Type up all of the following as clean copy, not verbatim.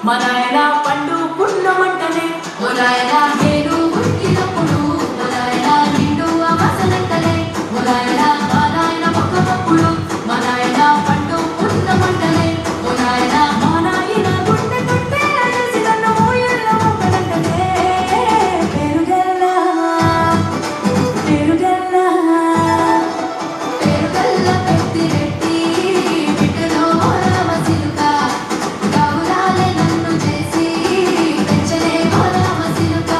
మా నాయన పండు పున్నమంటనే ఓ నాయన నేను పుట్టినప్పుడు ఓ నాయన నిండు అమసలంటనే ఓ నాయన మా నాయన మొక్కప్పుడు మా నాయన పండు పున్నమంటనే ఓ నాయన మా నాయన గుండె కొట్టే అలసి నన్ను ఊయల్లో మొక్కలంటనే పెరుగల్లా పెరుగల్లా పెరుగల్లా పెట్టి రెట్టి బిడ్డలో రామ చిలుక గౌరాలే నన్ను చేసి పెంచలే రామ చిలుక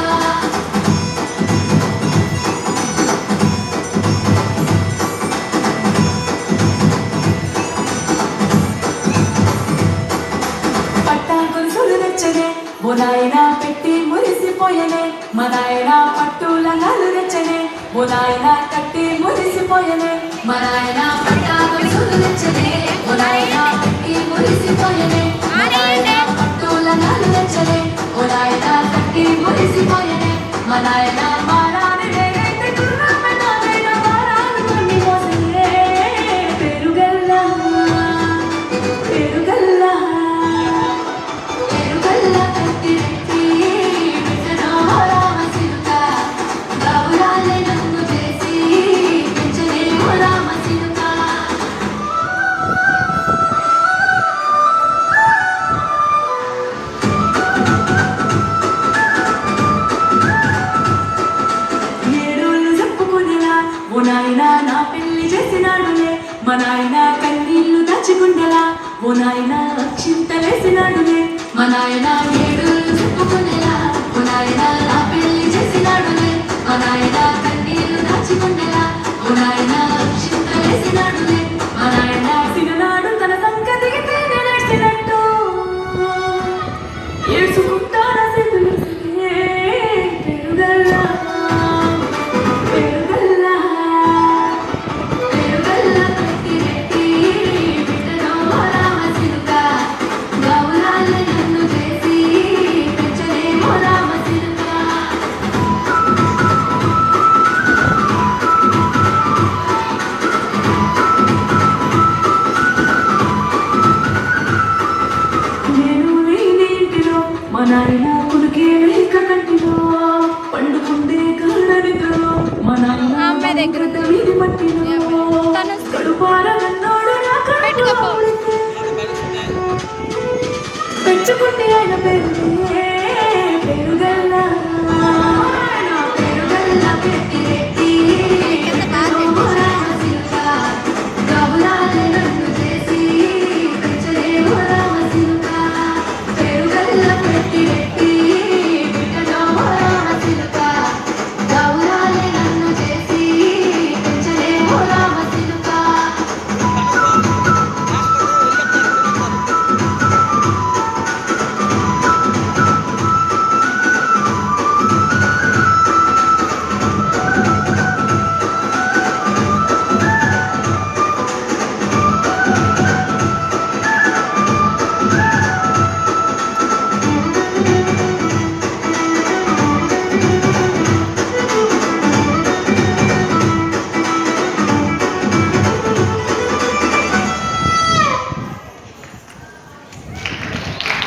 పట్టా గొలుసులు తెచ్చనే ఓ నాయన పెట్టి మురిసిపోయనే మా నాయన పట్టు లంగాలు తెచ్చనే ఓ నాయన కట్టి మురిసిపోయనే మా నాయన పట్టా గొలుసులు తెచ్చనే ఓ నాయన పెట్టి మురిసిపోయనే మా నాయన పట్టు లంగాలు తెచ్చనే ఓ నాయన కట్టి మురిసిపోయనే మా నాయన మారాని నేనైతే గుర్రమైన నాయన మారాలు కొన్ని మోసలే పెరుగల్లా పెరుగల్లా పెరుగల్లా పెట్టి రెట్టి బిడ్డలో రామ చిలుక గౌరాలే నన్ను చేసి పెంచలే రామ చిలుక ఏడోళ్ళు చెప్పుకునేలా ఓ నాయన నా పెళ్లి చేసినాడులే మా నాయన కన్నీళ్లు దాచుకుండేలా ఓ నాయన చింతలేసినాడులే మా నాయన ఏడోళ్ళు చెప్పుకునేలా ఓ నాయన నా పెళ్లి చేసినాడులే మా నాయన కన్నీళ్లు దాచుకుండేలా ఓ నాయన చింతలేసినాడులే మా నాయన సిననాడు తన సంగతికి తేనె నడిచినట్టు ఏడ్చుకుంటారా చేతులు పెరుగల్లా పెరుగల్లా పెరుగల్లా పెట్టి రెట్టి బిడ్డలో రామ చిలుక గౌరాలే నన్ను చేసి పెంచలే రామ చిలుక నేను లేని ఇంటిలో మా నాయన కొడుకే లేక కంటిలో పండుకుండే కారణనిద్రలో మా నాయన అమ్మాయి దగ్గర ఉంది. వీధి మట్టిలో తను కడుపార నన్నోడు నా పెట్టుకోపో. పెంచుకుంటే ఆయన పెరుగల్లా పెరుగల్లా పెట్టి